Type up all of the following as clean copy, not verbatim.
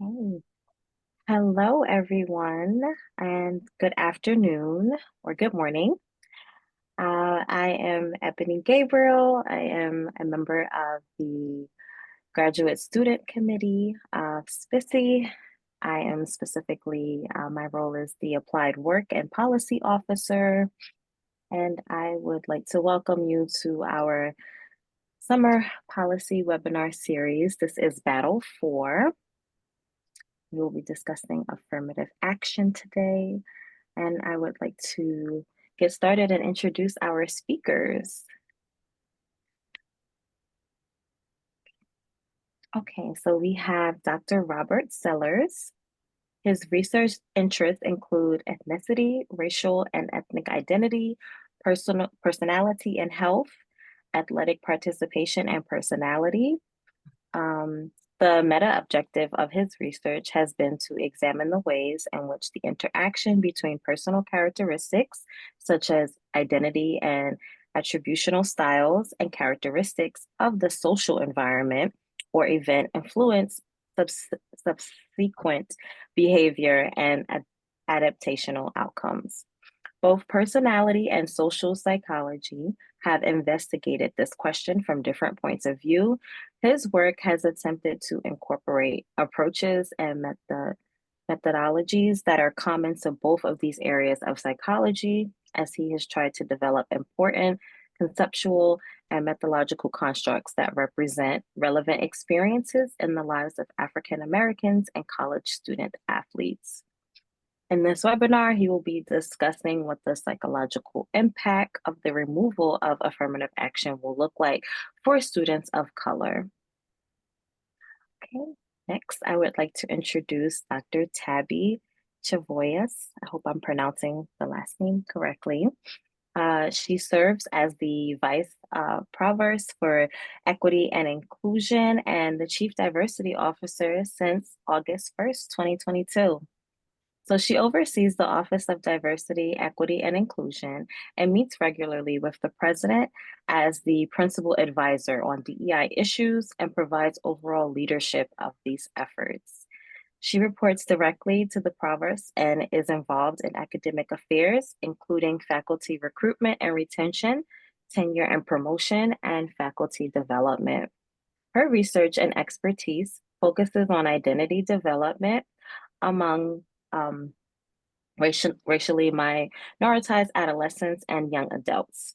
Okay. Hello, everyone, and good afternoon or good morning. I am Ebony Gabriel. I am a member of the Graduate Student Committee of SPSSI. I am specifically, my role is the Applied Work and Policy Officer, and I would like to welcome you to our summer policy webinar series. This is Battle 4. We will be discussing affirmative action today, and I would like to get started and introduce our speakers. Okay, so we have Dr. Robert Sellers. His research interests include ethnicity, racial and ethnic identity, personality and health, athletic participation and personality. Um, the meta objective of his research has been to examine the ways in which the interaction between personal characteristics, such as identity and attributional styles and characteristics of the social environment or event, influence subsequent behavior and adaptational outcomes. Both personality and social psychology have investigated this question from different points of view. His work has attempted to incorporate approaches and methodologies that are common to both of these areas of psychology, as he has tried to develop important conceptual and methodological constructs that represent relevant experiences in the lives of African Americans and college student athletes. In this webinar, he will be discussing what the psychological impact of the removal of affirmative action will look like for students of color. Okay, next, I would like to introduce Dr. Tabbye Chavous. I hope I'm pronouncing the last name correctly. She serves as the Vice Provost for Equity and Inclusion and the Chief Diversity Officer since August 1st, 2022. So she oversees the Office of Diversity, Equity, and Inclusion and meets regularly with the president as the principal advisor on DEI issues and provides overall leadership of these efforts. She reports directly to the provost and is involved in academic affairs, including faculty recruitment and retention, tenure and promotion, and faculty development. Her research and expertise focuses on identity development among um, racially minoritized adolescents and young adults,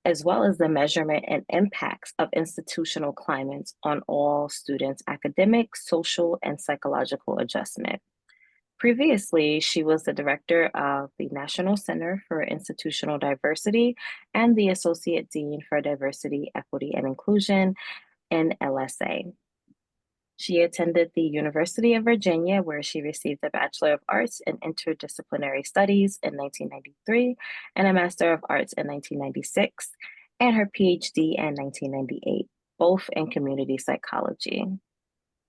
as well as the measurement and impacts of institutional climates on all students' academic, social, and psychological adjustment. Previously, she was the director of the National Center for Institutional Diversity and the Associate Dean for Diversity, Equity, and Inclusion in LSA. She attended the University of Virginia, where she received a Bachelor of Arts in Interdisciplinary Studies in 1993 and a Master of Arts in 1996, and her PhD in 1998, both in community psychology.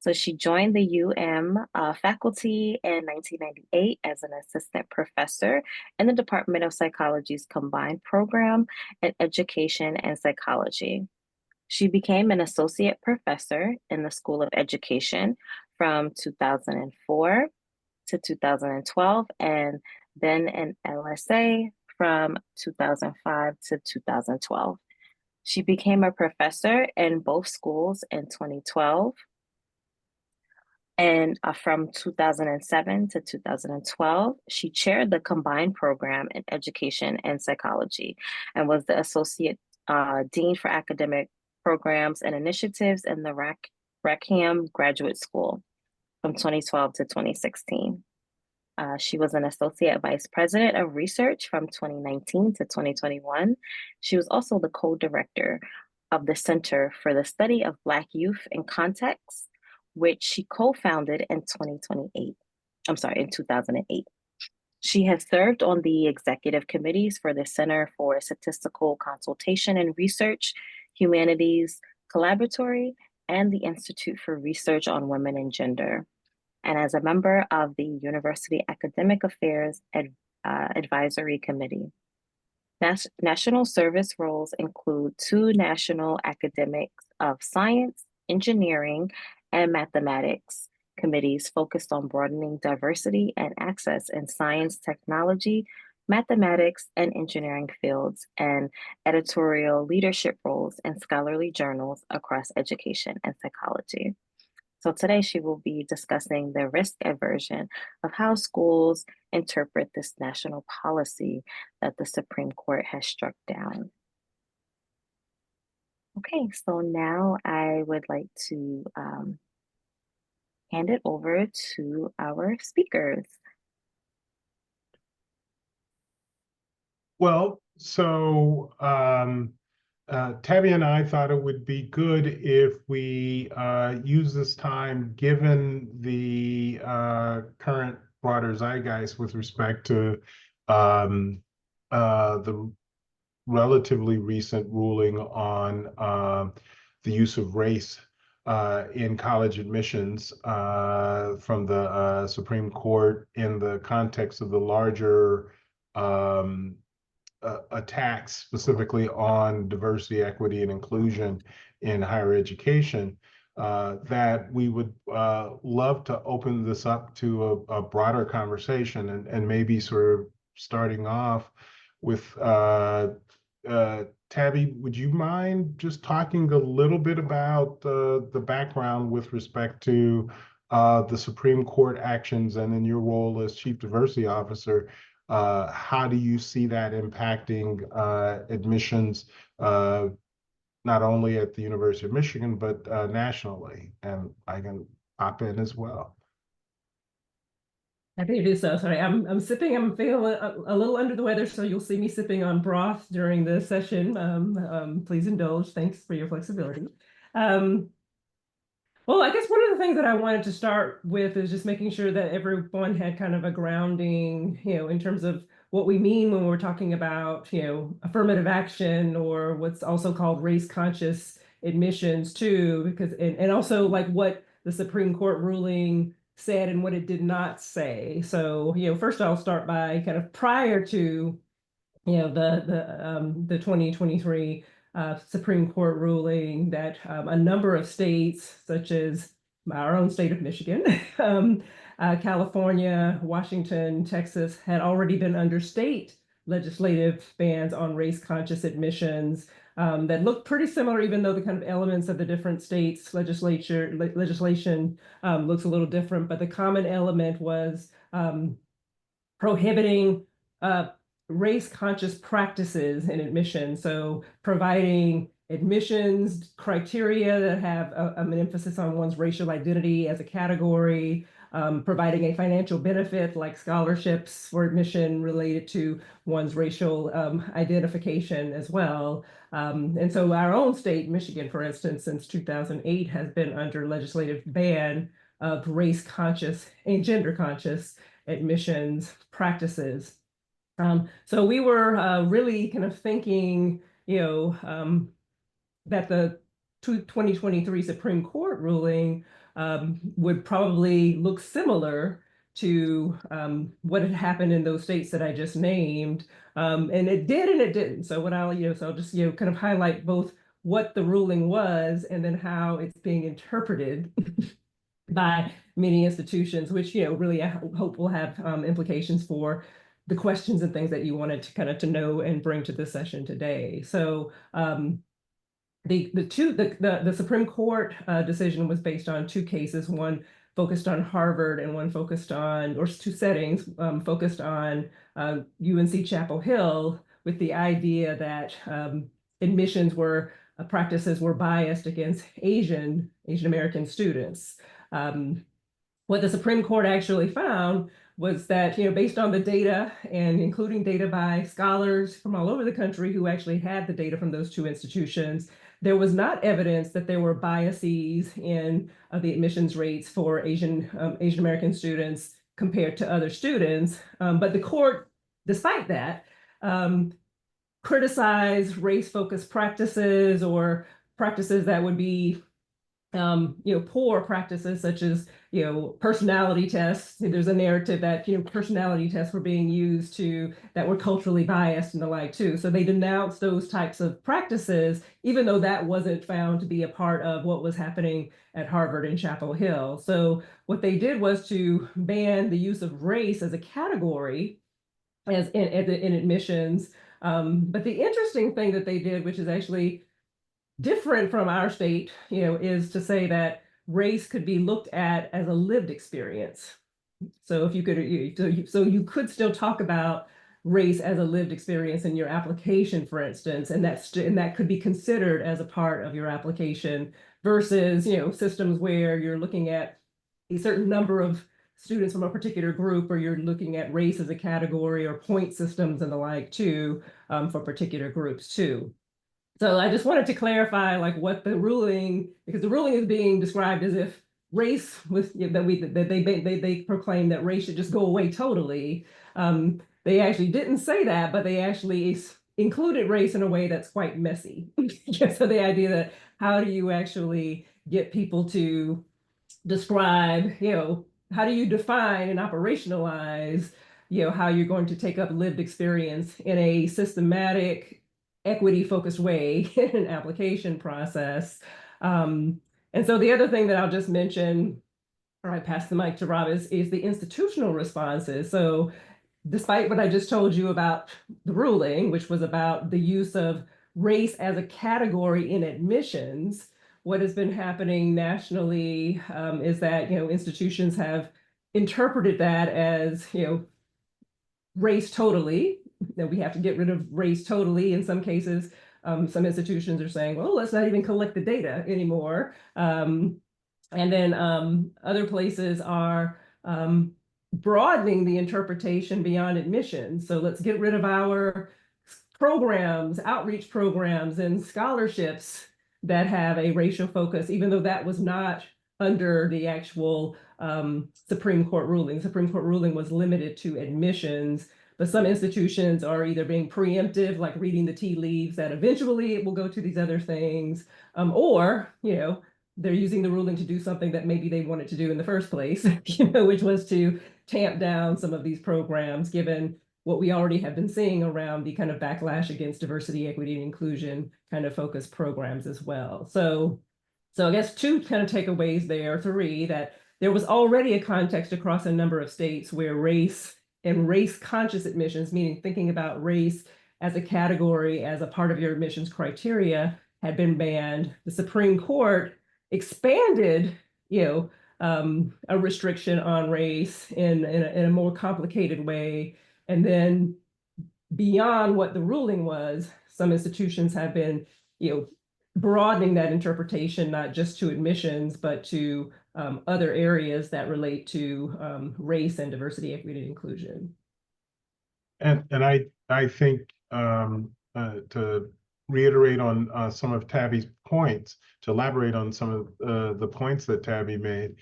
So she joined the faculty in 1998 as an assistant professor in the Department of Psychology's combined program in education and psychology. She became an associate professor in the School of Education from 2004 to 2012, and then an LSA from 2005 to 2012. She became a professor in both schools in 2012. And from 2007 to 2012, she chaired the combined program in education and psychology and was the associate dean for academic programs and initiatives in the Rackham Graduate School from 2012 to 2016. She was an associate vice president of research from 2019 to 2021. She was also the co-director of the Center for the Study of Black Youth in Context, which she co-founded in 2008. She has served on the executive committees for the Center for Statistical Consultation and Research, Humanities Collaboratory, and the Institute for Research on Women and Gender, and as a member of the University Academic Affairs Advisory Committee. National service roles include 2 national academics of science, engineering, and mathematics, committees focused on broadening diversity and access in science, technology, mathematics, and engineering fields, and editorial leadership roles in scholarly journals across education and psychology. So today she will be discussing the risk aversion of how schools interpret this national policy that the Supreme Court has struck down. Okay, so now I would like to hand it over to our speakers. Well, so Tabbye and I thought it would be good if we use this time, given the current broader zeitgeist with respect to the relatively recent ruling on the use of race in college admissions from the Supreme Court in the context of the larger attacks specifically on diversity, equity, and inclusion in higher education, that we would love to open this up to a broader conversation, and maybe sort of starting off with Tabbye, would you mind just talking a little bit about the background with respect to the Supreme Court actions, and in your role as Chief Diversity Officer, how do you see that impacting admissions, not only at the University of Michigan, but nationally? And I can hop in as well. Happy to do so. Sorry, I'm sipping. I'm feeling a little under the weather, so you'll see me sipping on broth during the session. Please indulge. Thanks for your flexibility. Well, I guess one of the things that I wanted to start with is just making sure that everyone had kind of a grounding, in terms of what we mean when we're talking about, affirmative action, or what's also called race conscious admissions too, because and also like what the Supreme Court ruling said and what it did not say. So, first I'll start by kind of prior to, the 2023 Supreme Court ruling that a number of states, such as our own state of Michigan, California, Washington, Texas, had already been under state legislative bans on race-conscious admissions that look pretty similar, even though the kind of elements of the different states' legislation looks a little different. But the common element was prohibiting race-conscious practices in admission. So providing admissions criteria that have an emphasis on one's racial identity as a category, providing a financial benefit like scholarships for admission related to one's racial identification as well. And so our own state, Michigan, for instance, since 2008 has been under legislative ban of race-conscious and gender-conscious admissions practices. So we were really kind of thinking, that the 2023 Supreme Court ruling would probably look similar to what had happened in those states that I just named. And it did and it didn't. So what I'll, so I'll just, kind of highlight both what the ruling was and then how it's being interpreted by many institutions, which, really I hope will have implications for the questions and things that you wanted to kind of to know and bring to this session today. So the Supreme Court decision was based on two cases, one focused on Harvard and one focused on, or two settings, focused on UNC Chapel Hill, with the idea that admissions practices were biased against Asian American students. What the Supreme Court actually found was that, based on the data and including data by scholars from all over the country who actually had the data from those two institutions, there was not evidence that there were biases in the admissions rates for Asian American students compared to other students. But the court, despite that, criticized race-focused practices, or practices that would be poor practices such as, personality tests. There's a narrative that, personality tests were being used that were culturally biased and the like too. So they denounced those types of practices, even though that wasn't found to be a part of what was happening at Harvard and Chapel Hill. So what they did was to ban the use of race as a category as in admissions. But the interesting thing that they did, which is actually different from our state, is to say that race could be looked at as a lived experience. So if you could, so you could still talk about race as a lived experience in your application, for instance, and that could be considered as a part of your application versus, systems where you're looking at a certain number of students from a particular group, or you're looking at race as a category or point systems and the like too, for particular groups too. So I just wanted to clarify like what the ruling, because the ruling is being described as if race was, that they proclaim that race should just go away totally. They actually didn't say that, but they actually included race in a way that's quite messy. So the idea that how do you actually get people to describe, how do you define and operationalize, how you're going to take up lived experience in a systematic, equity-focused way in an application process. And so the other thing that I'll just mention, or I pass the mic to Rob, is the institutional responses. So despite what I just told you about the ruling, which was about the use of race as a category in admissions, what has been happening nationally is that, institutions have interpreted that as, race totally, that we have to get rid of race totally. In some cases, some institutions are saying, well, let's not even collect the data anymore. And then other places are broadening the interpretation beyond admissions. So let's get rid of our programs, outreach programs, and scholarships that have a racial focus, even though that was not under the actual Supreme Court ruling. Supreme Court ruling was limited to admissions, but some institutions are either being preemptive, like reading the tea leaves, that eventually it will go to these other things, or, they're using the ruling to do something that maybe they wanted to do in the first place, which was to tamp down some of these programs, given what we already have been seeing around the kind of backlash against diversity, equity, and inclusion kind of focused programs as well. So I guess two kind of takeaways there, three, that there was already a context across a number of states where race and race conscious admissions, meaning thinking about race as a category, as a part of your admissions criteria, had been banned. The Supreme Court expanded, a restriction on race in a more complicated way. And then beyond what the ruling was, some institutions have been, broadening that interpretation, not just to admissions, but to other areas that relate to race and diversity, equity, and inclusion. And I think to reiterate on some of Tabbye's points, to elaborate on some of the points that Tabbye made,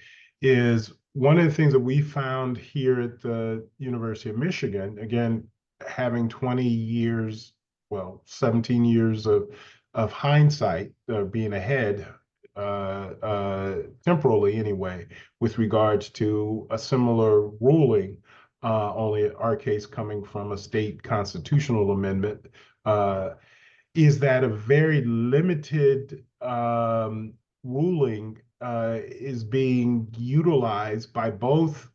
is one of the things that we found here at the University of Michigan, again, having 20 years, well, 17 years of hindsight, being ahead temporally anyway, with regards to a similar ruling, only our case coming from a state constitutional amendment, is that a very limited ruling is being utilized by both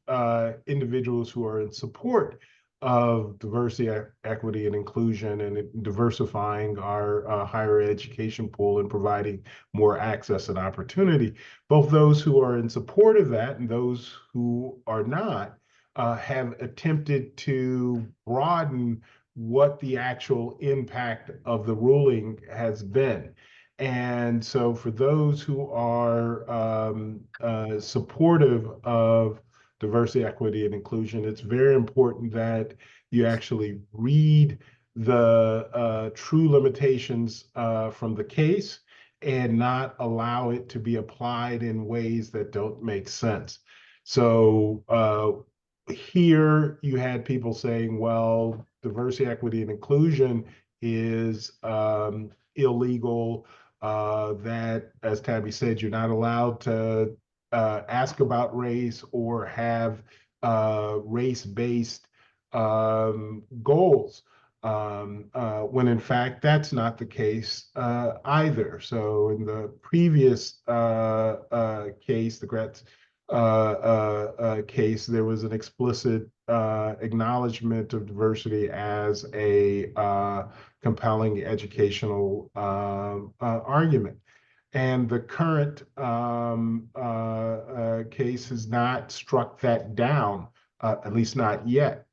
individuals who are in support of diversity, equity, and inclusion, and diversifying our higher education pool and providing more access and opportunity. Both those who are in support of that and those who are not have attempted to broaden what the actual impact of the ruling has been. And so for those who are supportive of diversity, equity, and inclusion, it's very important that you actually read the true limitations from the case and not allow it to be applied in ways that don't make sense. So here you had people saying, well, diversity, equity, and inclusion is illegal that, as Tabbye said, you're not allowed to ask about race or have race-based goals, when in fact that's not the case either. So in the previous case, the Gretz case, there was an explicit acknowledgement of diversity as a compelling educational argument. And the current case has not struck that down, at least not yet.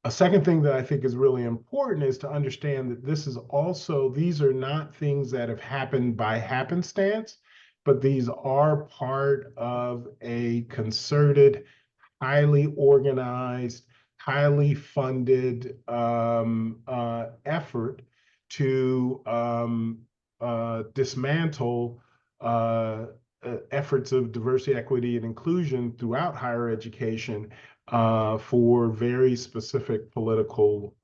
A second thing that I think is really important is to understand that this is also, these are not things that have happened by happenstance, but these are part of a concerted, highly organized, highly funded effort to dismantle efforts of diversity, equity, and inclusion throughout higher education for very specific political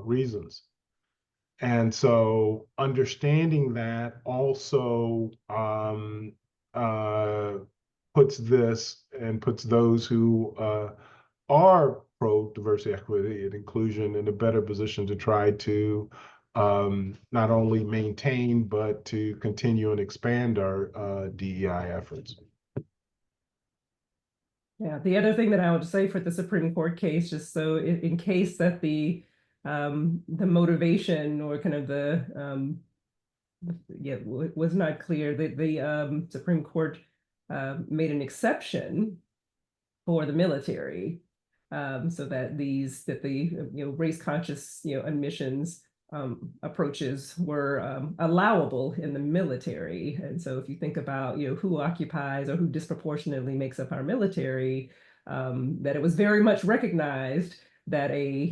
reasons. And so understanding that also puts this and puts those who are pro-diversity, equity, and inclusion in a better position to try to not only maintain, but to continue and expand our DEI efforts. Yeah, the other thing that I would say for the Supreme Court case, just so in case that the motivation or kind of was not clear, the Supreme Court made an exception for the military, so that the race conscious admissions approaches were allowable in the military. And so if you think about who occupies or who disproportionately makes up our military, that it was very much recognized that a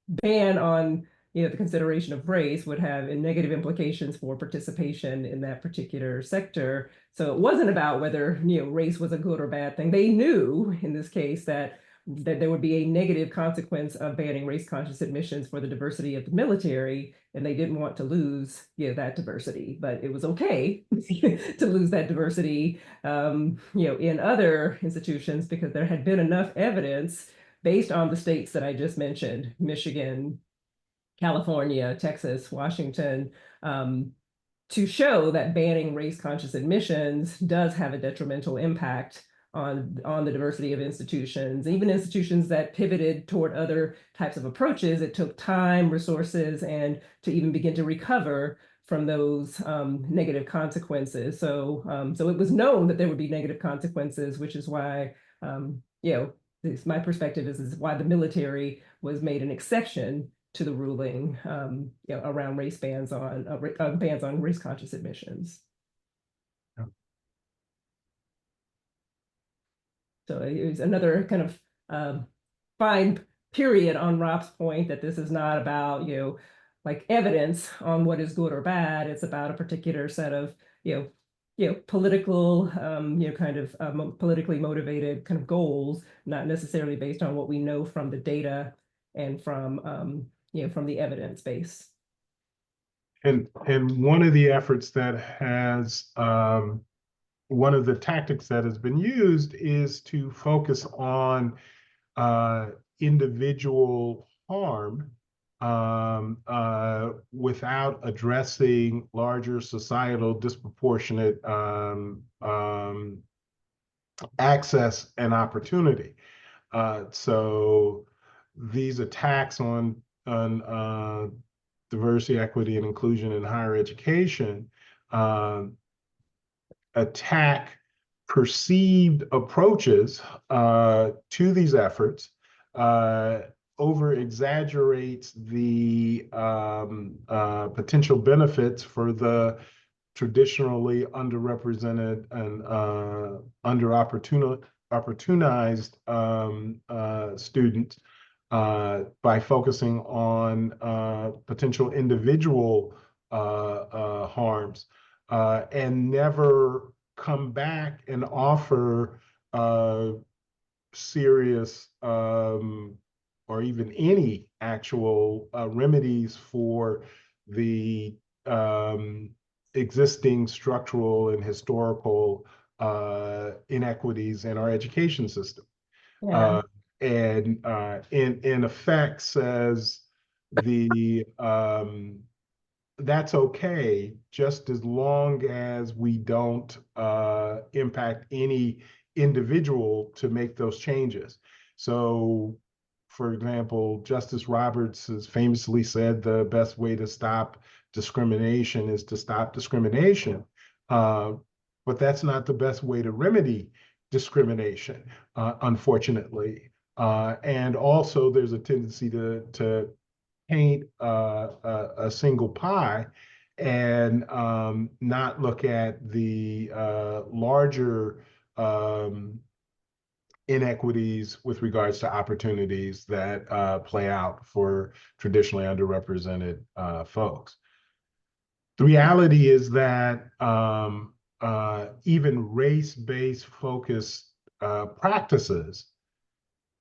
ban on the consideration of race would have negative implications for participation in that particular sector. So it wasn't about whether race was a good or bad thing. They knew in this case that there would be a negative consequence of banning race-conscious admissions for the diversity of the military, and they didn't want to lose that diversity. But it was okay to lose that diversity in other institutions, because there had been enough evidence based on the states that I just mentioned, Michigan, California, Texas, Washington, to show that banning race-conscious admissions does have a detrimental impact on the diversity of institutions. Even institutions that pivoted toward other types of approaches, it took time, resources, and to even begin to recover from those negative consequences. So it was known that there would be negative consequences, which is why, my perspective is why the military was made an exception to the ruling around bans on race-conscious admissions. Yeah. So it was another kind of fine period on Rob's point that this is not about like evidence on what is good or bad. It's about a particular set of political kind of politically motivated kind of goals, not necessarily based on what we know from the data and from the evidence base. And one of the efforts that has one of the tactics that has been used is to focus on individual harm without addressing larger societal disproportionate access and opportunity. So these attacks on diversity, equity, and inclusion in higher education attack perceived approaches to these efforts, over exaggerates the potential benefits for the traditionally underrepresented and opportunized students by focusing on potential individual harms, and never come back and offer serious or even any actual remedies for the existing structural and historical inequities in our education system. Yeah. And in effect says the that's okay, just as long as we don't impact any individual to make those changes. So, for example, Justice Roberts has famously said the best way to stop discrimination is to stop discrimination. But that's not the best way to remedy discrimination, unfortunately. And also, there's a tendency to paint a single pie and not look at the larger inequities with regards to opportunities that play out for traditionally underrepresented folks. The reality is that even race-based focused practices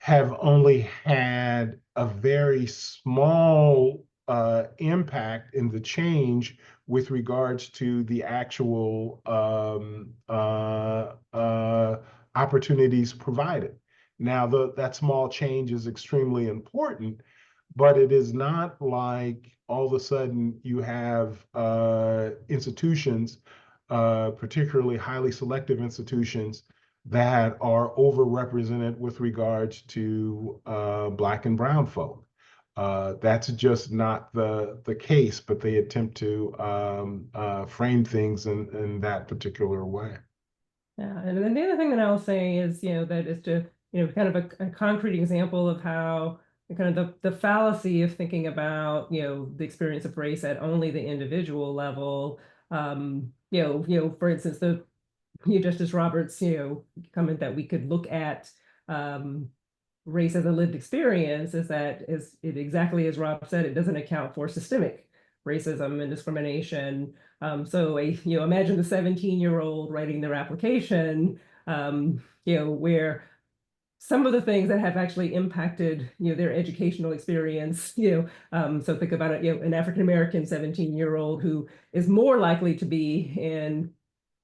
have only had a very small impact in the change with regards to the actual opportunities provided. Now, that small change is extremely important, but it is not like all of a sudden you have institutions, particularly highly selective institutions, that are overrepresented with regards to Black and brown folk. That's just not the case, but they attempt to frame things in that particular way. Yeah, and then the other thing that I'll say is, that is to, kind of a concrete example of how kind of the fallacy of thinking about, the experience of race at only the individual level. For instance, the Justice Roberts, comment that we could look at race as a lived experience is that is it exactly as Rob said, it doesn't account for systemic racism and discrimination. So imagine the 17-year-old writing their application, where some of the things that have actually impacted, their educational experience, so think about it, an African-American 17-year-old who is more likely to be in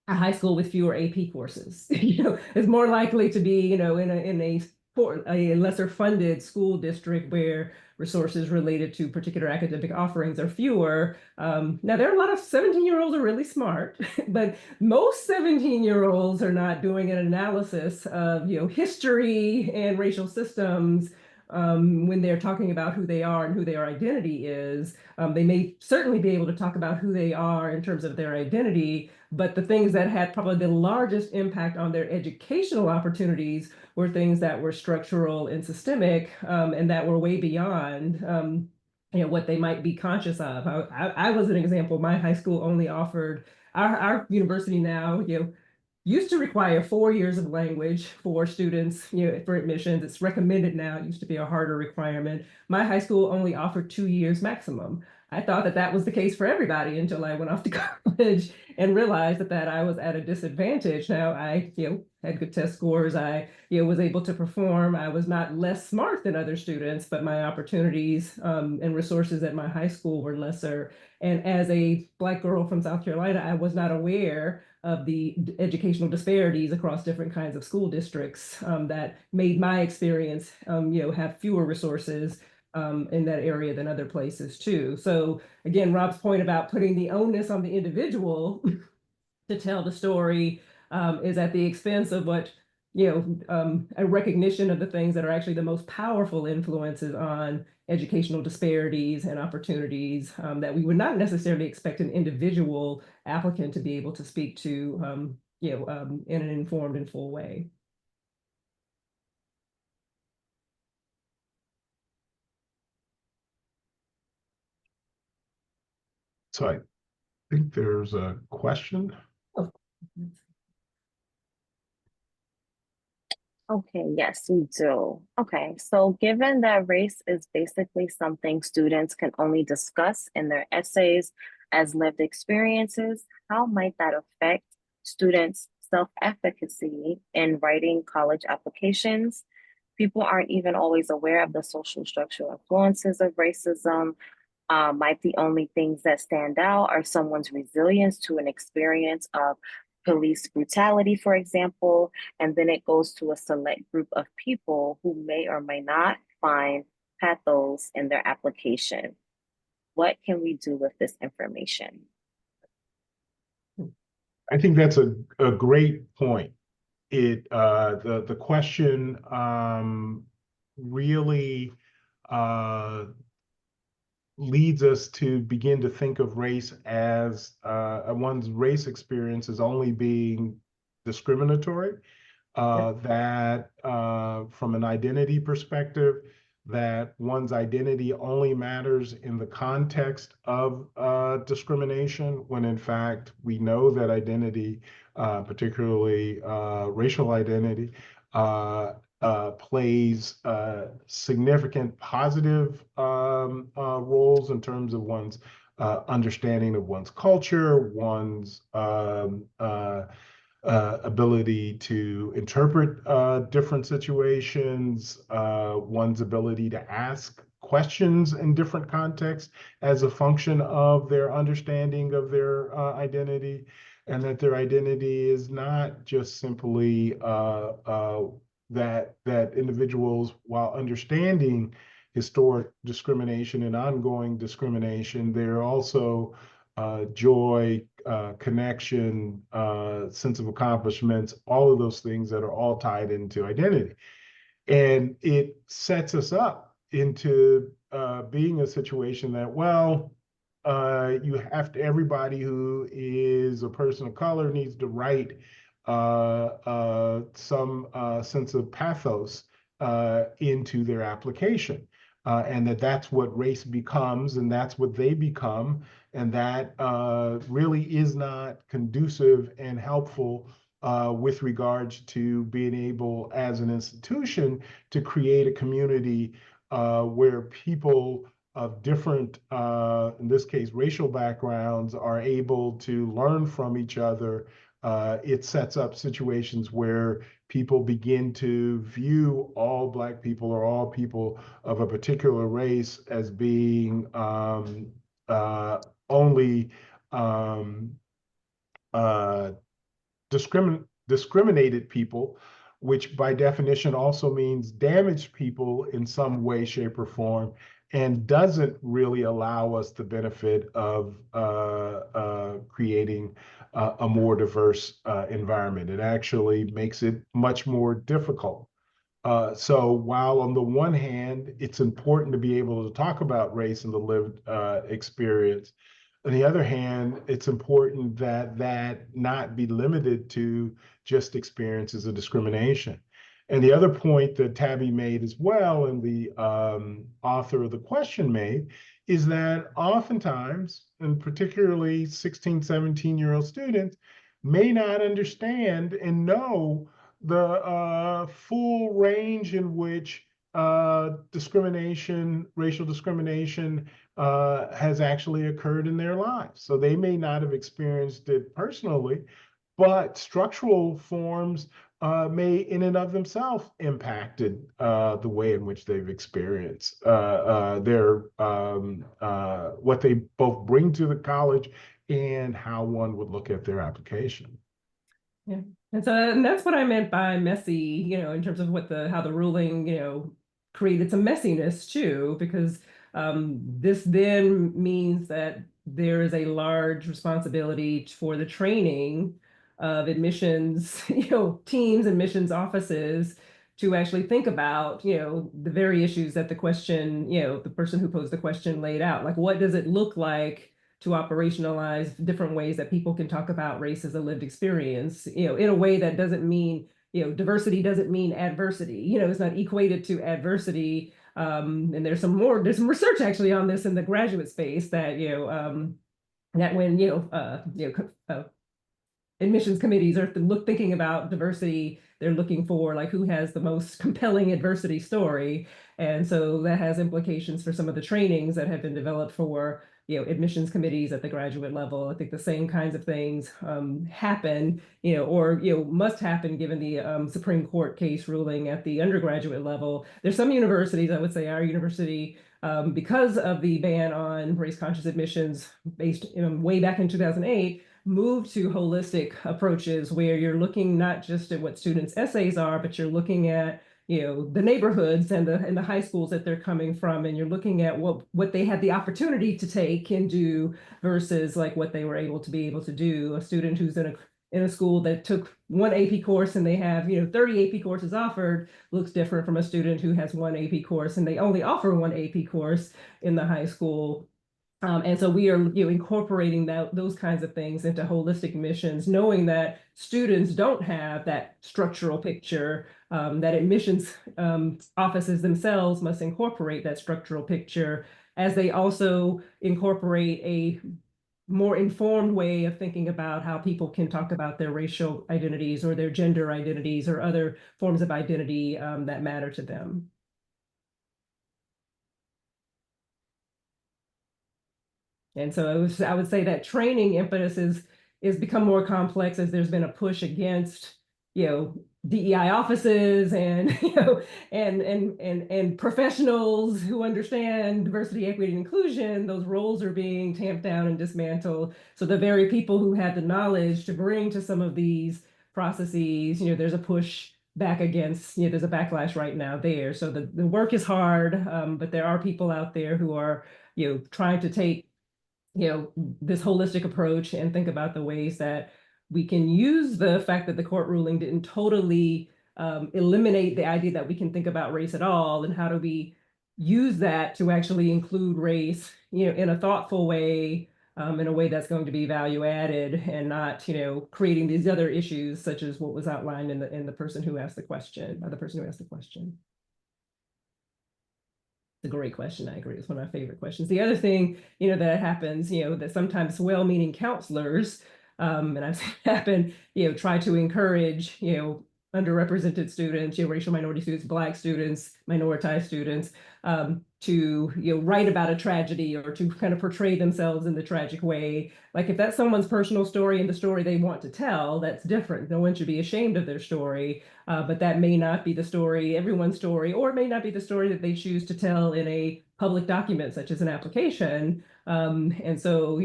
a high school with fewer AP courses, is more likely to be, in a lesser funded school district where resources related to particular academic offerings are fewer. Now, there are a lot of 17-year-olds are really smart, but most 17-year-olds are not doing an analysis of, history and racial systems when they're talking about who they are and who their identity is. They may certainly be able to talk about who they are in terms of their identity, but the things that had probably the largest impact on their educational opportunities were things that were structural and systemic, and that were way beyond what they might be conscious of. I was an example. My high school only offered, our university now, used to require 4 years of language for students, for admissions. It's recommended now. It used to be a harder requirement. My high school only offered 2 years maximum. I thought that was the case for everybody until I went off to college and realized that I was at a disadvantage. Now I, had good test scores. I, was able to perform. I was not less smart than other students, but my opportunities and resources at my high school were lesser. And as a Black girl from South Carolina, I was not aware of the educational disparities across different kinds of school districts that made my experience, have fewer resources in that area than other places too. So again, Rob's point about putting the onus on the individual to tell the story is at the expense of what, a recognition of the things that are actually the most powerful influences on educational disparities and opportunities that we would not necessarily expect an individual applicant to be able to speak to, in an informed and full way. So I think there's a question. Oh. Okay, yes, we do. Okay, so given that race is basically something students can only discuss in their essays as lived experiences, how might that affect students' self-efficacy in writing college applications? People aren't even always aware of the social structural influences of racism. Might the only things that stand out are someone's resilience to an experience of police brutality, for example, and then it goes to a select group of people who may or may not find pathos in their application. What can we do with this information? I think that's a great point. The question really leads us to begin to think of race as one's race experience as only being discriminatory. That from an identity perspective, that one's identity only matters in the context of discrimination, when in fact we know that identity, particularly racial identity, plays significant positive roles in terms of one's understanding of one's culture, one's ability to interpret different situations, one's ability to ask questions in different contexts as a function of their understanding of their identity, and that their identity is not just simply that individuals, while understanding historic discrimination and ongoing discrimination, they're also joy, connection, sense of accomplishments, all of those things that are all tied into identity. And it sets us up into being a situation that, well, you have to, everybody who is a person of color needs to write some sense of pathos into their application. And that's what race becomes, and that's what they become, and that really is not conducive and helpful with regards to being able, as an institution, to create a community where people of different, in this case, racial backgrounds are able to learn from each other. It sets up situations where people begin to view all Black people or all people of a particular race as being only discriminated people, which by definition also means damaged people in some way, shape, or form, and doesn't really allow us the benefit of creating a more diverse environment. It actually makes it much more difficult. So while on the one hand, it's important to be able to talk about race and the lived experience, on the other hand, it's important that that not be limited to just experiences of discrimination. And the other point that Tabbye made as well, and the author of the question made, is that oftentimes, and particularly 16, 17-year-old students, may not understand and know the full range in which discrimination, racial discrimination, has actually occurred in their lives. So they may not have experienced it personally, but structural forms may in and of themselves impacted the way in which they've experienced their what they both bring to the college and how one would look at their application. Yeah. And that's what I meant by messy, in terms of how the ruling, created some messiness too, because this then means that there is a large responsibility for the training of admissions, teams, admissions offices to actually think about, the very issues that the question, the person who posed the question laid out. Like, what does it look like to operationalize different ways that people can talk about race as a lived experience, in a way that doesn't mean, diversity doesn't mean adversity, it's not equated to adversity. And there's some research actually on this in the graduate space that, that when, admissions committees are thinking about diversity, they're looking for like who has the most compelling adversity story. And so that has implications for some of the trainings that have been developed for admissions committees at the graduate level. I think the same kinds of things happen, or must happen given the Supreme Court case ruling at the undergraduate level. There's some universities, I would say our university, because of the ban on race-conscious admissions based way back in 2008, moved to holistic approaches where you're looking not just at what students' essays are, but you're looking at the neighborhoods and the high schools that they're coming from, and you're looking at what they had the opportunity to take and do versus like what they were able to do. A student who's in a school that took one AP course and they have 30 AP courses offered looks different from a student who has one AP course and they only offer one AP course in the high school. And so we are incorporating those kinds of things into holistic missions, knowing that students don't have that structural picture, that admissions offices themselves must incorporate that structural picture as they also incorporate a more informed way of thinking about how people can talk about their racial identities or their gender identities or other forms of identity that matter to them. And so I would say that training impetus is become more complex as there's been a push against, DEI offices and and professionals who understand diversity, equity, and inclusion. Those roles are being tamped down and dismantled. So the very people who had the knowledge to bring to some of these processes, there's a push back against, there's a backlash right now there. So the work is hard, but there are people out there who are, trying to take this holistic approach and think about the ways that we can use the fact that the court ruling didn't totally eliminate the idea that we can think about race at all, and how do we use that to actually include race, in a thoughtful way, in a way that's going to be value added and not, creating these other issues such as what was outlined in the person who asked the question, or the person who asked the question. A great question. I agree. It's one of my favorite questions. The other thing, that happens, that sometimes well-meaning counselors, and I've seen it happen, try to encourage, underrepresented students, racial minority students, Black students, minoritized students, to write about a tragedy or to kind of portray themselves in the tragic way. Like if that's someone's personal story and the story they want to tell, that's different. No one should be ashamed of their story, but that may not be the story, everyone's story, or it may not be the story that they choose to tell in a public document such as an application. And so,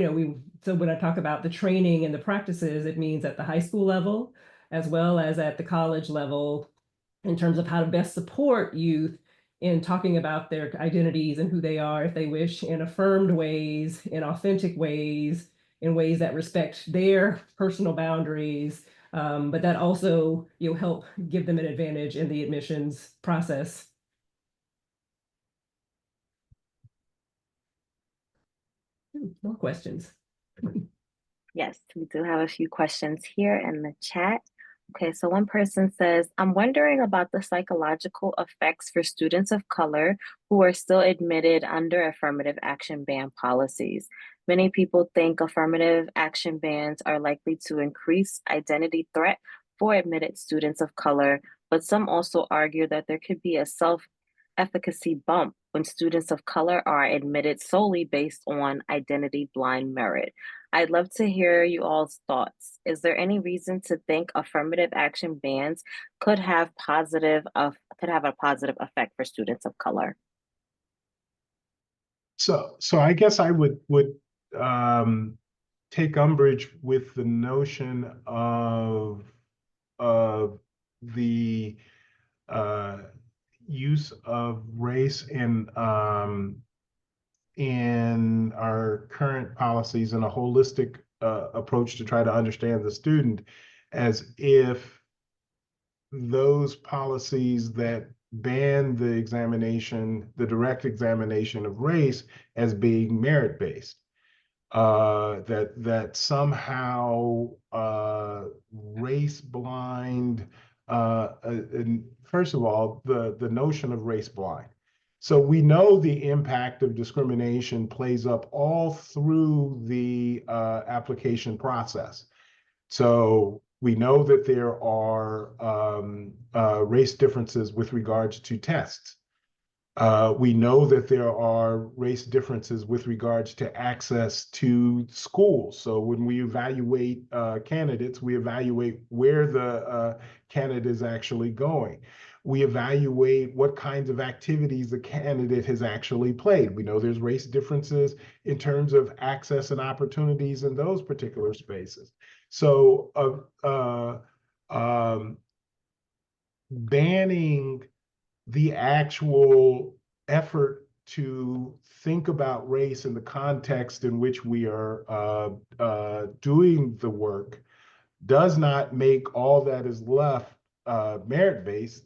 so when I talk about the training and the practices, it means at the high school level, as well as at the college level, in terms of how to best support youth in talking about their identities and who they are, if they wish, in affirmed ways, in authentic ways, in ways that respect their personal boundaries, but that also help give them an advantage in the admissions process. More questions? Yes, we do have a few questions here in the chat. Okay, so one person says, I'm wondering about the psychological effects for students of color who are still admitted under affirmative action ban policies. Many people think affirmative action bans are likely to increase identity threat for admitted students of color, but some also argue that there could be a self-efficacy bump when students of color are admitted solely based on identity blind merit. I'd love to hear you all's thoughts. Is there any reason to think affirmative action bans could have a positive effect for students of color? So I guess I would take umbrage with the notion of the use of race in our current policies and a holistic approach to try to understand the student, as if those policies that ban the examination, the direct examination of race, as being merit-based, that somehow race blind, and first of all, the notion of race blind. So we know the impact of discrimination plays up all through the application process. So we know that there are race differences with regards to tests. We know that there are race differences with regards to access to schools. So when we evaluate candidates, we evaluate where the candidate is actually going. We evaluate what kinds of activities the candidate has actually played. We know there's race differences in terms of access and opportunities in those particular spaces. So banning the actual effort to think about race in the context in which we are doing the work does not make all that is left merit-based.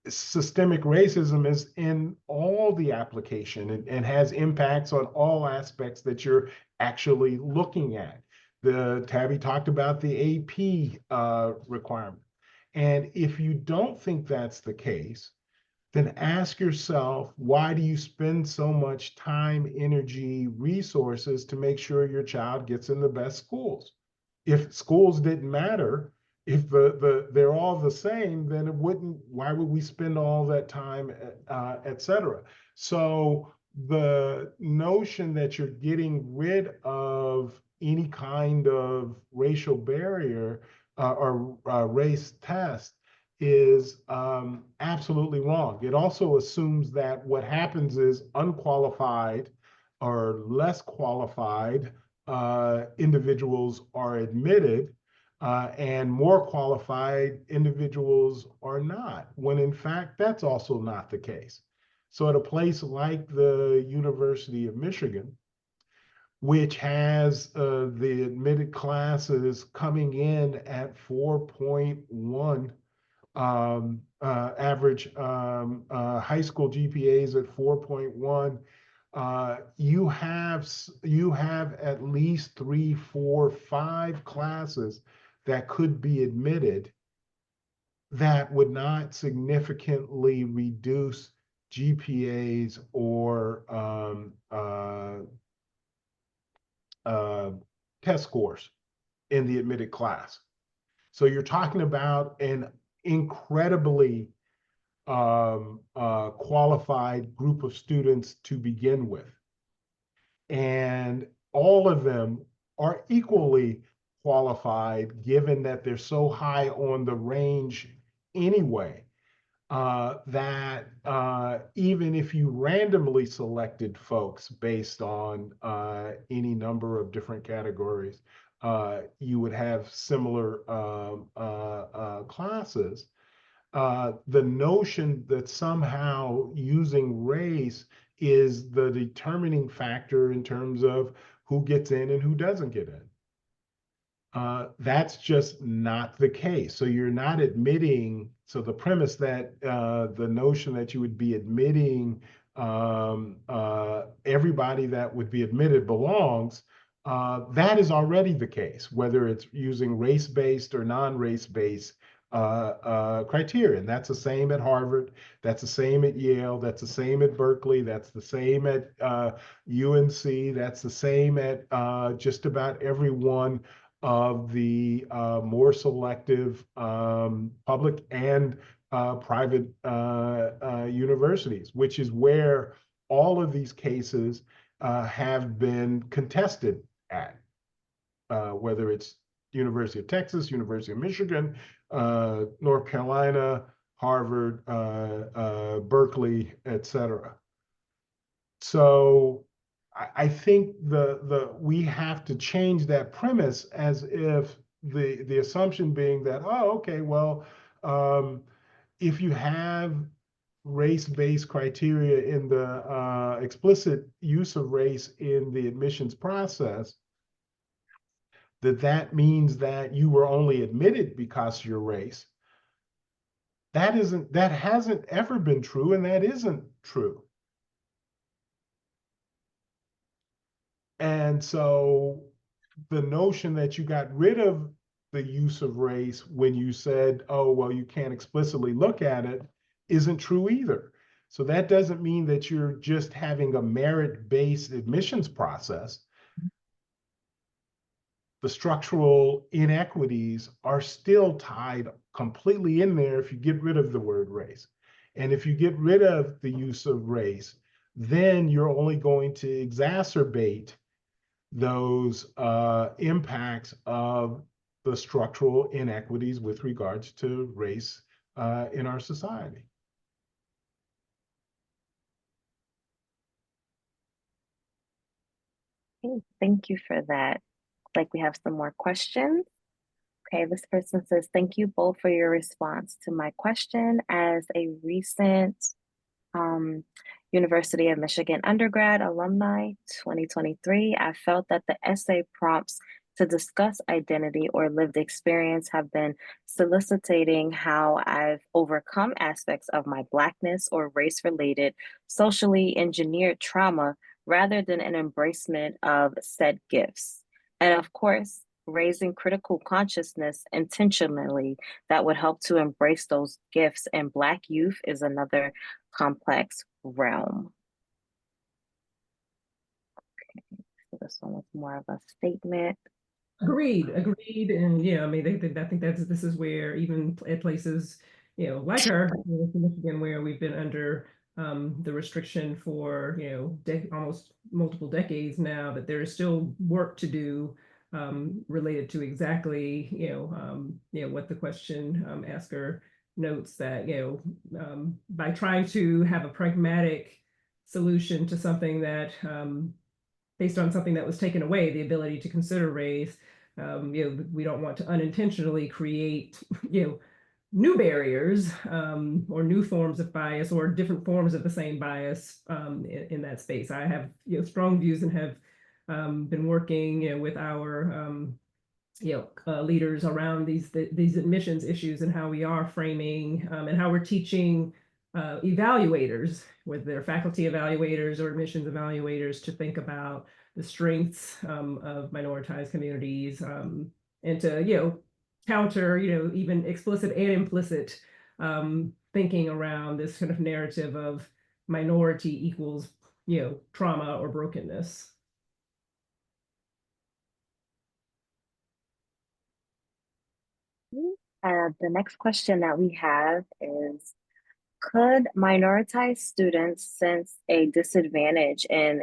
Systemic racism is in all the application and has impacts on all aspects that you're actually looking at. Tabbye talked about the AP requirement. And if you don't think that's the case, then ask yourself, why do you spend so much time, energy, resources to make sure your child gets in the best schools? If schools didn't matter, if they're all the same, then it wouldn't, why would we spend all that time, et cetera? So the notion that you're getting rid of any kind of racial barrier or race test is absolutely wrong. It also assumes that what happens is unqualified or less qualified individuals are admitted and more qualified individuals are not, when in fact that's also not the case. So at a place like the University of Michigan, which has the admitted classes coming in at 4.1, average high school GPAs at 4.1, you have at least 3, 4, 5 classes that could be admitted that would not significantly reduce GPAs or test scores in the admitted class. So you're talking about an incredibly qualified group of students to begin with. And all of them are equally qualified, given that they're so high on the range anyway, that even if you randomly selected folks based on any number of different categories, you would have similar classes. The notion that somehow using race is the determining factor in terms of who gets in and who doesn't get in. That's just not the case. So you're not admitting, so the premise that the notion that you would be admitting everybody that would be admitted belongs, that is already the case, whether it's using race-based or non-race-based criteria. And that's the same at Harvard, that's the same at Yale, that's the same at Berkeley, that's the same at UNC, that's the same at just about every one of the more selective public and private universities, which is where all of these cases have been contested at, whether it's University of Texas, University of Michigan, North Carolina, Harvard, Berkeley, et cetera. So I think we have to change that premise, as if the assumption being that, oh, okay, well, if you have race-based criteria in the explicit use of race in the admissions process, that means that you were only admitted because of your race. That hasn't ever been true, and that isn't true. And so the notion that you got rid of the use of race when you said, oh, well, you can't explicitly look at it, isn't true either. So that doesn't mean that you're just having a merit-based admissions process. The structural inequities are still tied completely in there if you get rid of the word race. And if you get rid of the use of race, then you're only going to exacerbate those impacts of the structural inequities with regards to race in our society. Okay, thank you for that. Like we have some more questions. Okay, this person says, thank you both for your response to my question. As a recent um, University of Michigan undergrad alumni 2023, I felt that the essay prompts to discuss identity or lived experience have been soliciting how I've overcome aspects of my Blackness or race-related socially engineered trauma rather than an embracement of said gifts. And of course, raising critical consciousness intentionally that would help to embrace those gifts in Black youth is another complex realm. Okay, so this one was more of a statement. Agreed, and yeah, I mean, I think this is where even at places, like our Michigan, where we've been under the restriction for almost multiple decades now, that there is still work to do related to exactly what the question asker notes, that by trying to have a pragmatic solution to something that based on something that was taken away, the ability to consider race. We don't want to unintentionally create, new barriers or new forms of bias or different forms of the same bias in that space. I have strong views and have been working with our leaders around these admissions issues and how we are framing and how we're teaching evaluators, whether they're faculty evaluators or admissions evaluators, to think about the strengths of minoritized communities and to counter even explicit and implicit thinking around this kind of narrative of minority equals trauma or brokenness. The next question that we have is, could minoritized students sense a disadvantage in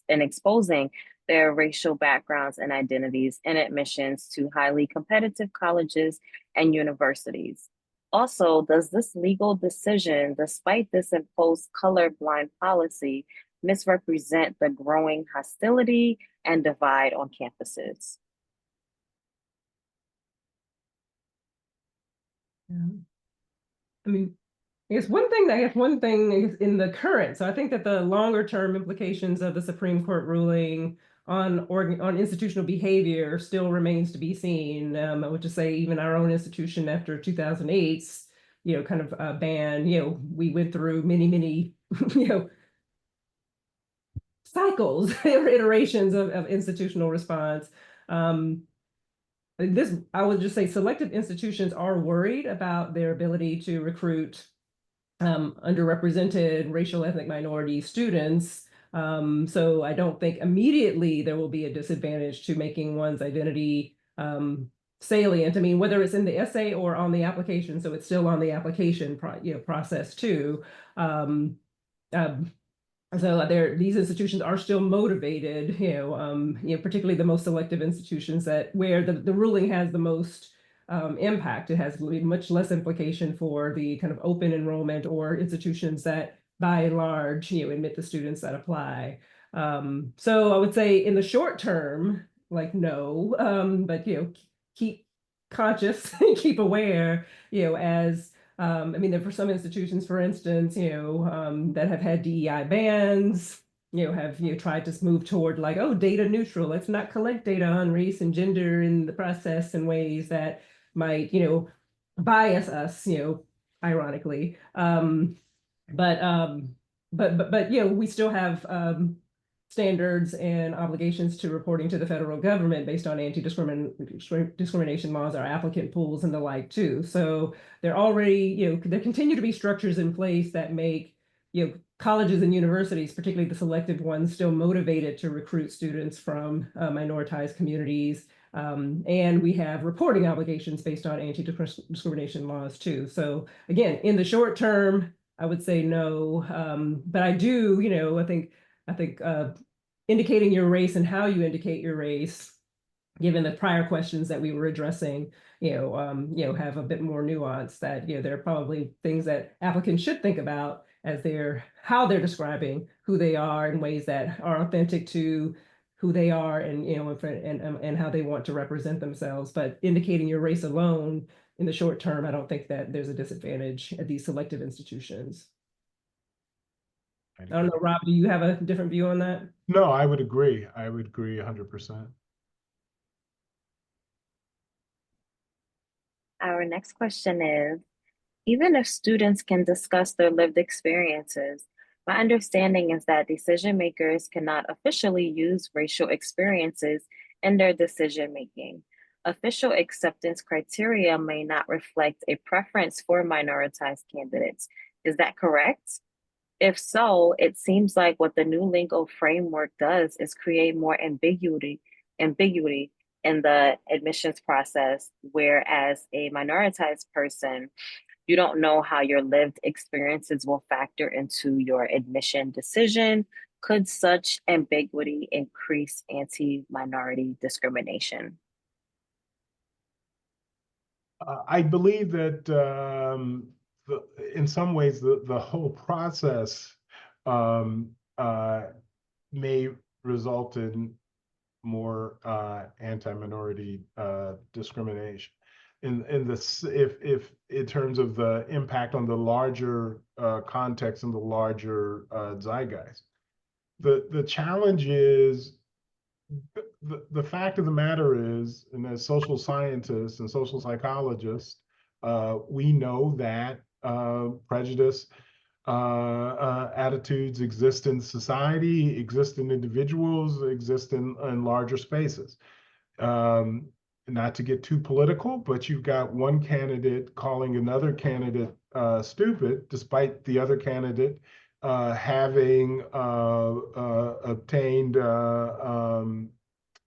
exposing their racial backgrounds and identities in admissions to highly competitive colleges and universities? Also, does this legal decision, despite this imposed colorblind policy, misrepresent the growing hostility and divide on campuses? I mean, I guess one thing is in the current. So I think that the longer term implications of the Supreme Court ruling on institutional behavior still remains to be seen. I would just say even our own institution after 2008's, kind of ban, we went through many, cycles, iterations of institutional response. I would just say selective institutions are worried about their ability to recruit underrepresented racial ethnic minority students. So I don't think immediately there will be a disadvantage to making one's identity salient. I mean, whether it's in the essay or on the application, so it's still on the application process too. So these institutions are still motivated, particularly the most selective institutions where the ruling has the most impact. It has much less implication for the kind of open enrollment or institutions that, by and large, admit the students that apply. So I would say in the short term, like no, but keep conscious, keep aware, as I mean, there for some institutions, for instance, that have had DEI bans, have tried to move toward like, oh, data neutral. Let's not collect data on race and gender in the process in ways that might, bias us, ironically. But we still have standards and obligations to reporting to the federal government based on anti-discrimination laws, our applicant pools and the like too. So there already, there continue to be structures in place that make, colleges and universities, particularly the selective ones, still motivated to recruit students from minoritized communities. And we have reporting obligations based on anti-discrimination laws too. So again, in the short term, I would say no. But I do, I think indicating your race and how you indicate your race, given the prior questions that we were addressing, have a bit more nuance. That there are probably things that applicants should think about as how they're describing who they are in ways that are authentic to who they are, and and how they want to represent themselves. But indicating your race alone in the short term, I don't think that there's a disadvantage at these selective institutions. I don't know, Rob, do you have a different view on that? No, I would agree. I would agree 100%. Our next question is, even if students can discuss their lived experiences, my understanding is that decision makers cannot officially use racial experiences in their decision making. Official acceptance criteria may not reflect a preference for minoritized candidates. Is that correct? If so, it seems like what the new legal framework does is create more ambiguity in the admissions process, whereas a minoritized person, you don't know how your lived experiences will factor into your admission decision. Could such ambiguity increase anti-minority discrimination? I believe that in some ways the whole process um, may result in more anti-minority discrimination. In this, if in terms of the impact on the larger context and the larger zeitgeist, the challenge is the fact of the matter is, and as social scientists and social psychologists, we know that prejudice attitudes exist in society, exist in individuals, exist in larger spaces. Not to get too political, but you've got one candidate calling another candidate stupid, despite the other candidate having obtained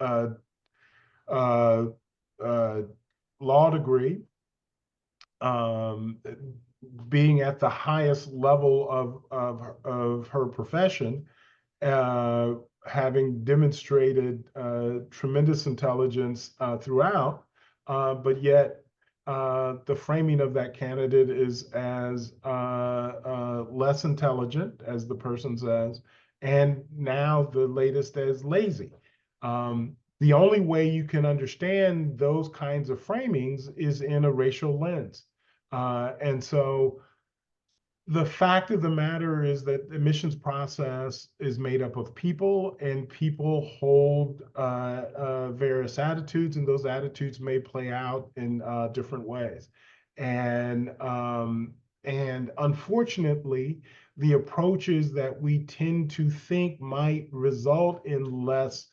uh, uh, law degree, being at the highest level of her profession, having demonstrated tremendous intelligence throughout, but yet the framing of that candidate is as less intelligent, as the person says, and now the latest as lazy. The only way you can understand those kinds of framings is in a racial lens. And so the fact of the matter is that the admissions process is made up of people, and people hold various attitudes, and those attitudes may play out in different ways. And unfortunately, the approaches that we tend to think might result in less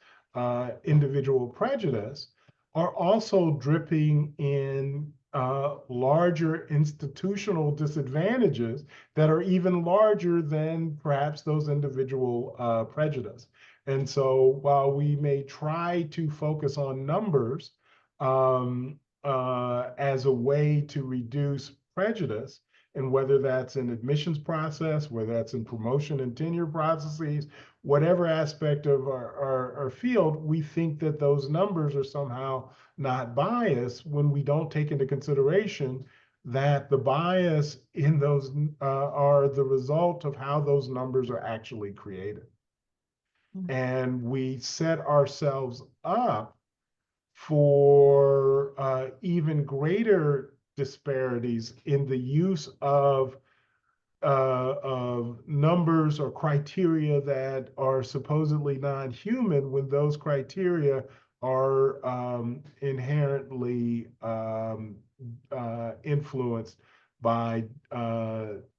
individual prejudice are also dripping in larger institutional disadvantages that are even larger than perhaps those individual prejudice. And so while we may try to focus on numbers as a way to reduce prejudice, and whether that's in admissions process, whether that's in promotion and tenure processes, whatever aspect of our field, we think that those numbers are somehow not biased when we don't take into consideration that the bias in those are the result of how those numbers are actually created. And we set ourselves up for even greater disparities in the use of numbers or criteria that are supposedly non-human, when those criteria are inherently influenced by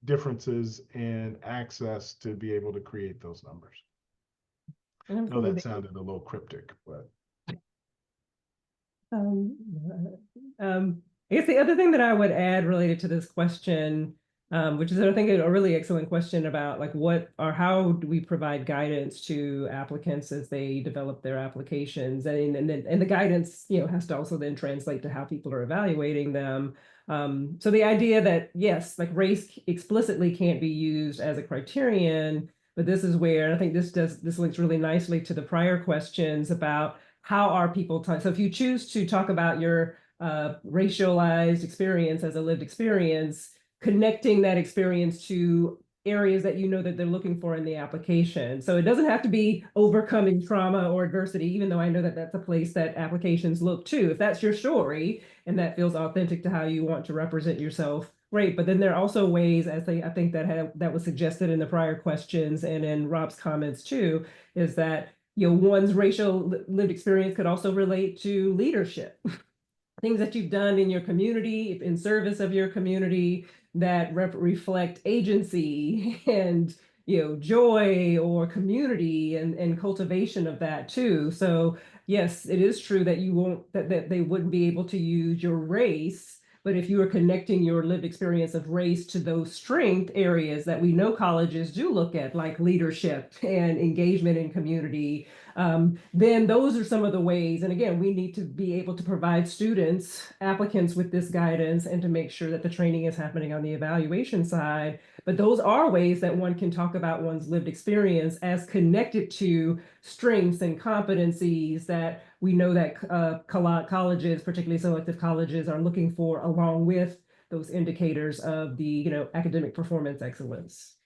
differences in access to be able to create those numbers. I know that sounded a little cryptic, but. I guess the other thing that I would add related to this question which is, I think, a really excellent question about like how do we provide guidance to applicants as they develop their applications, and the guidance, has to also then translate to how people are evaluating them. So the idea that yes, like race explicitly can't be used as a criterion, but this is where I think this links really nicely to the prior questions about how are people so if you choose to talk about your racialized experience as a lived experience, connecting that experience to areas that that they're looking for in the application. So it doesn't have to be overcoming trauma or adversity, even though I know that that's a place that applications look to. If that's your story and that feels authentic to how you want to represent yourself, great. But then there are also ways, I think that was suggested in the prior questions and in Rob's comments too, is that one's racial lived experience could also relate to leadership. Things that you've done in your community, in service of your community, that reflect agency and joy or community and cultivation of that too. So yes, it is true that you won't that they wouldn't be able to use your race, but if you are connecting your lived experience of race to those strength areas that we know colleges do look at, like leadership and engagement in community, then those are some of the ways. And again, we need to be able to provide students, applicants with this guidance and to make sure that the training is happening on the evaluation side. But those are ways that one can talk about one's lived experience as connected to strengths and competencies that we know that colleges, particularly selective colleges, are looking for, along with those indicators of the academic performance excellence.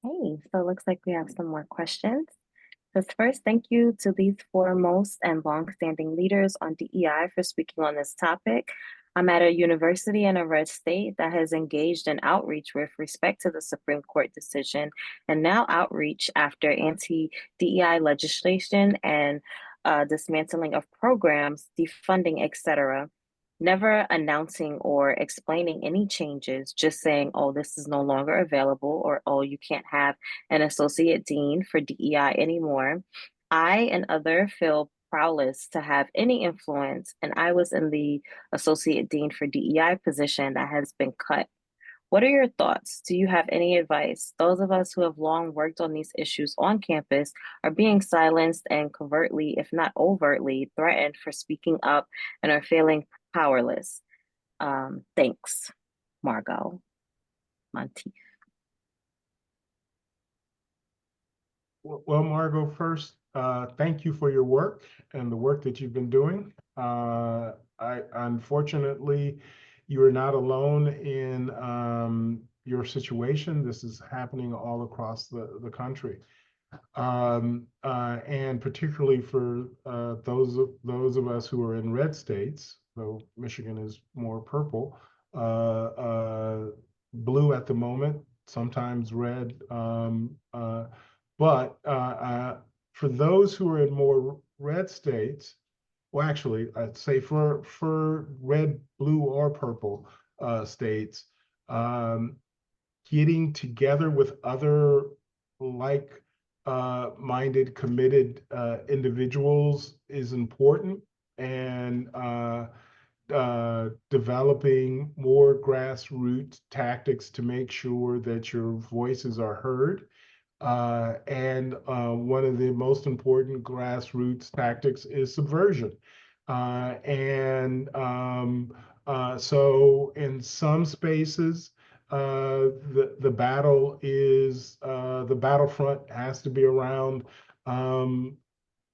Hey, so it looks like we have some more questions. First, thank you to these foremost and longstanding leaders on DEI for speaking on this topic. I'm at a university in a red state that has engaged in outreach with respect to the Supreme Court decision, and now outreach after anti-DEI legislation and dismantling of programs, defunding, etc. Never announcing or explaining any changes, just saying, oh, this is no longer available, or oh, you can't have an associate dean for DEI anymore. I and others feel powerless to have any influence, and I was in the associate dean for DEI position that has been cut. What are your thoughts? Do you have any advice? Those of us who have long worked on these issues on campus are being silenced and covertly, if not overtly, threatened for speaking up and are feeling powerless. Thanks, Margot Monteith. Well, Margot, first, thank you for your work and the work that you've been doing. Unfortunately, you are not alone in your situation. This is happening all across the country. And particularly for those of us who are in red states, though Michigan is more purple, blue at the moment, sometimes red. But for those who are in more red states, well, actually, I'd say for red, blue, or purple states, getting together with other like-minded, committed individuals is important, and developing more grassroots tactics to make sure that your voices are heard. And one of the most important grassroots tactics is subversion. So in some spaces, the battlefront has to be around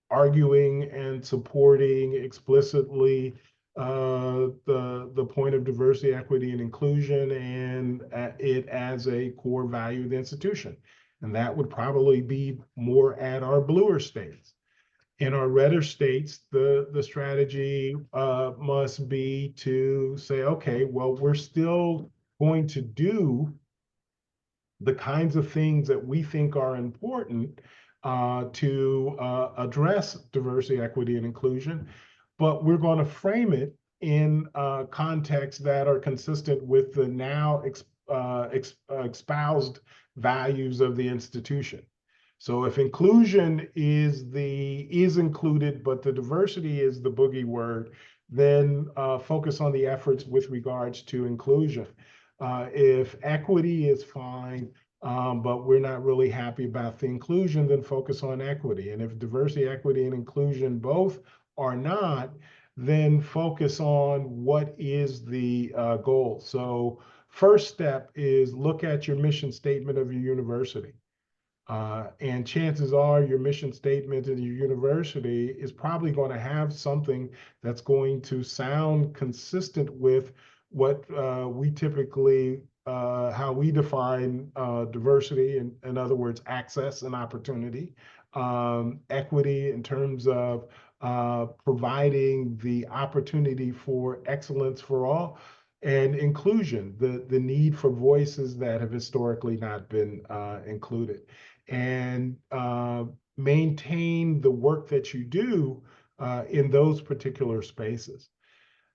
arguing and supporting explicitly the point of diversity, equity, and inclusion, and it as a core value of the institution. And that would probably be more at our bluer states. In our redder states, the strategy must be to say, okay, well, we're still going to do the kinds of things that we think are important to address diversity, equity, and inclusion, but we're going to frame it in contexts that are consistent with the now espoused values of the institution. So if inclusion is included, but the diversity is the boogie word, then focus on the efforts with regards to inclusion. If equity is fine, but we're not really happy about the inclusion, then focus on equity. And if diversity, equity, and inclusion both are not, then focus on what is the goal. So first step is look at your mission statement of your university. And chances are your mission statement in your university is probably going to have something that's going to sound consistent with what we typically, how we define diversity, in other words, access and opportunity, equity in terms of providing the opportunity for excellence for all, and inclusion, the need for voices that have historically not been included, and maintain the work that you do in those particular spaces.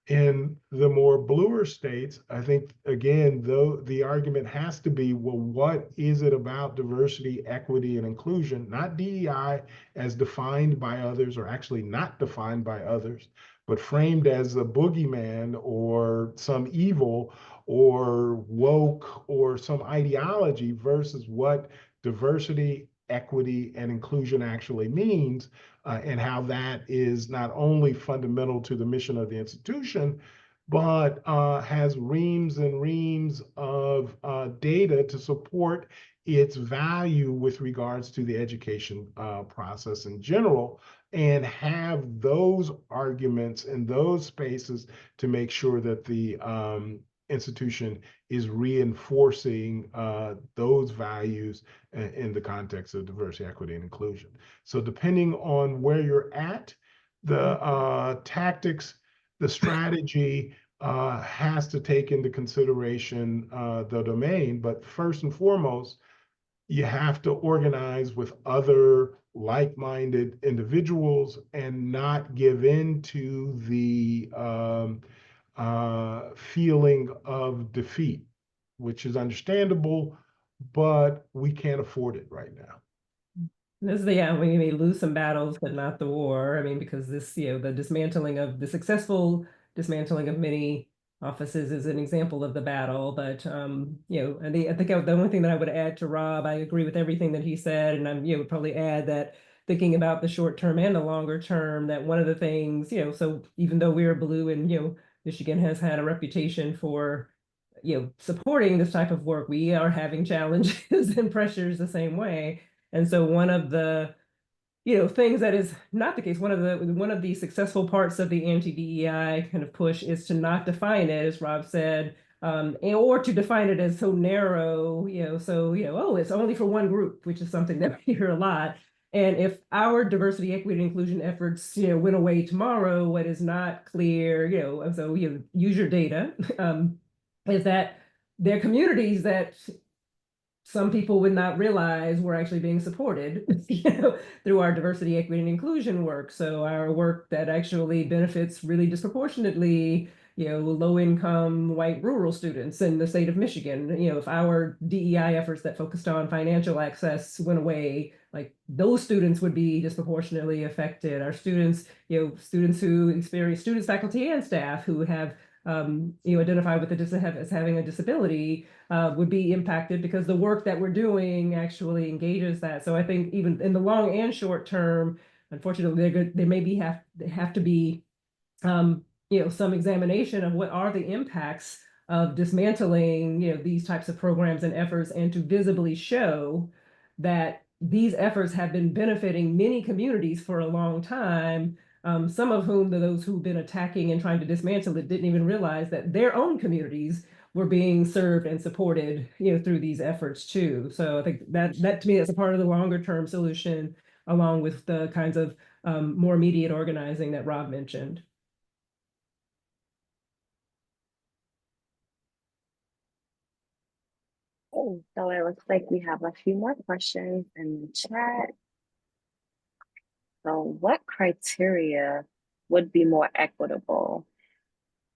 In the more bluer states, I think, again, though the argument has to be, well, what is it about diversity, equity, and inclusion, not DEI as defined by others, or actually not defined by others, but framed as a boogeyman or some evil or woke or some ideology, versus what diversity, equity, and inclusion actually means, and how that is not only fundamental to the mission of the institution, but has reams and reams of data to support its value with regards to the education process in general, and have those arguments in those spaces to make sure that the institution is reinforcing those values in the context of diversity, equity, and inclusion. So depending on where you're at, the tactics, the strategy has to take into consideration the domain. But first and foremost, you have to organize with other like-minded individuals and not give in to the feeling of defeat, which is understandable, but we can't afford it right now. This is the, yeah, we may lose some battles, but not the war. I mean, because this, the dismantling of the successful dismantling of many offices is an example of the battle. But and I think the only thing that I would add to Rob, I agree with everything that he said, and I'm would probably add that thinking about the short term and the longer term, that one of the things, so even though we're blue and Michigan has had a reputation for supporting this type of work, we are having challenges and pressures the same way. And so one of the things that is not the case, one of the successful parts of the anti-DEI kind of push is to not define it, as Rob said, or to define it as so narrow, oh, it's only for one group, which is something that we hear a lot. And if our diversity, equity, and inclusion efforts, went away tomorrow, what is not clear, so use your data, is that there are communities that some people would not realize we're actually being supported through our diversity, equity, and inclusion work. So our work that actually benefits really disproportionately, low-income white rural students in the state of Michigan. If our DEI efforts that focused on financial access went away, like those students would be disproportionately affected. Our students, students who experience, students, faculty, and staff who have identify with as having a disability would be impacted, because the work that we're doing actually engages that. So I think even in the long and short term, unfortunately, there may have to be some examination of what are the impacts of dismantling these types of programs and efforts, and to visibly show that these efforts have been benefiting many communities for a long time. Some of whom, those who've been attacking and trying to dismantle it, didn't even realize that their own communities were being served and supported, through these efforts too. So I think that to me, that's a part of the longer term solution, along with the kinds of more immediate organizing that Rob mentioned. Oh, so it looks like we have a few more questions in the chat. So what criteria would be more equitable?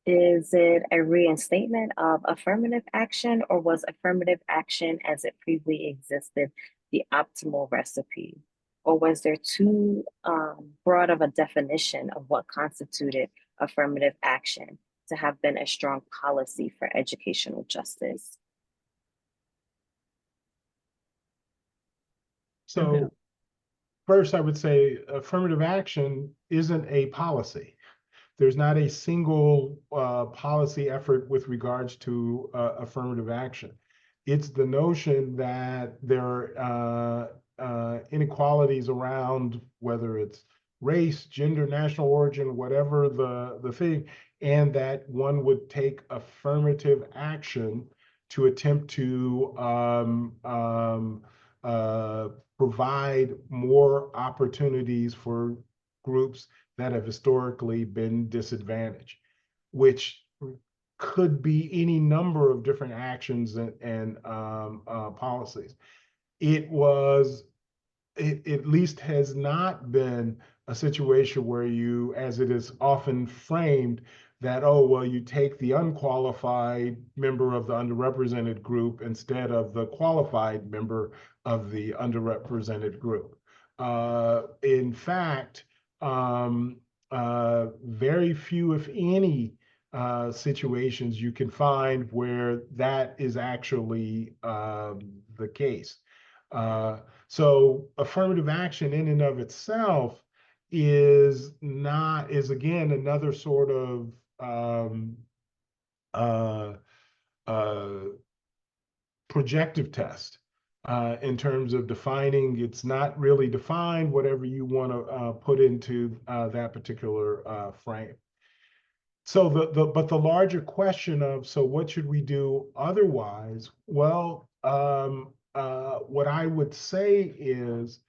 Is it a reinstatement of affirmative action, or was affirmative action as it previously existed the optimal recipe? Or was there too broad of a definition of what constituted affirmative action to have been a strong policy for educational justice? So first, I would say affirmative action isn't a policy. There's not a single policy effort with regards to affirmative action. It's the notion that there are inequalities around, whether it's race, gender, national origin, whatever the thing, and that one would take affirmative action to attempt to provide more opportunities for groups that have historically been disadvantaged, which could be any number of different actions and policies. It at least has not been a situation where you, as it is often framed, that, oh, well, you take the unqualified member of the underrepresented group instead of the qualified member of the underrepresented group. In fact, very few, if any, situations you can find where that is actually the case. So affirmative action in and of itself is again another sort of projective test in terms of defining. It's not really defined, whatever you want to put into that particular frame. So but the larger question of, so what should we do otherwise? Well, what I would say is,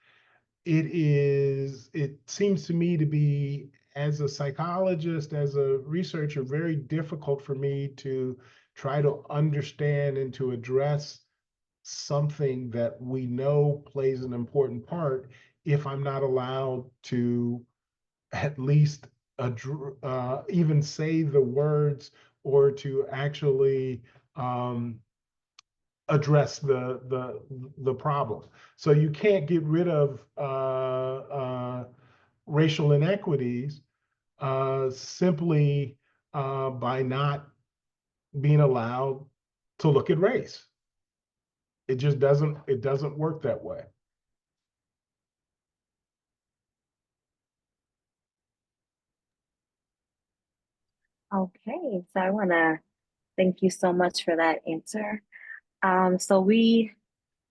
it seems to me to be, as a psychologist, as a researcher, very difficult for me to try to understand and to address something that we know plays an important part if I'm not allowed to at least even say the words, or to actually address the problem. So you can't get rid of racial inequities simply by not being allowed to look at race. It just doesn't work that way. Okay, so I want to thank you so much for that answer. So we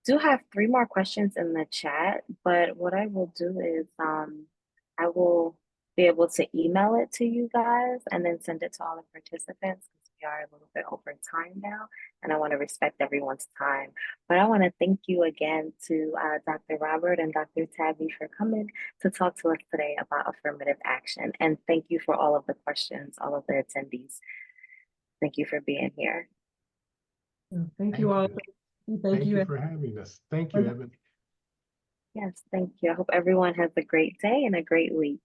do have 3 more questions in the chat, but what I will do is I will be able to email it to you guys and then send it to all the participants, because we are a little bit over time now, and I want to respect everyone's time. But I want to thank you again to Dr. Robert and Dr. Tabbye for coming to talk to us today about affirmative action. And thank you for all of the questions, all of the attendees. Thank you for being here. Thank you all. Thank you for having us. Thank you, Evan. Yes, thank you. I hope everyone has a great day and a great week.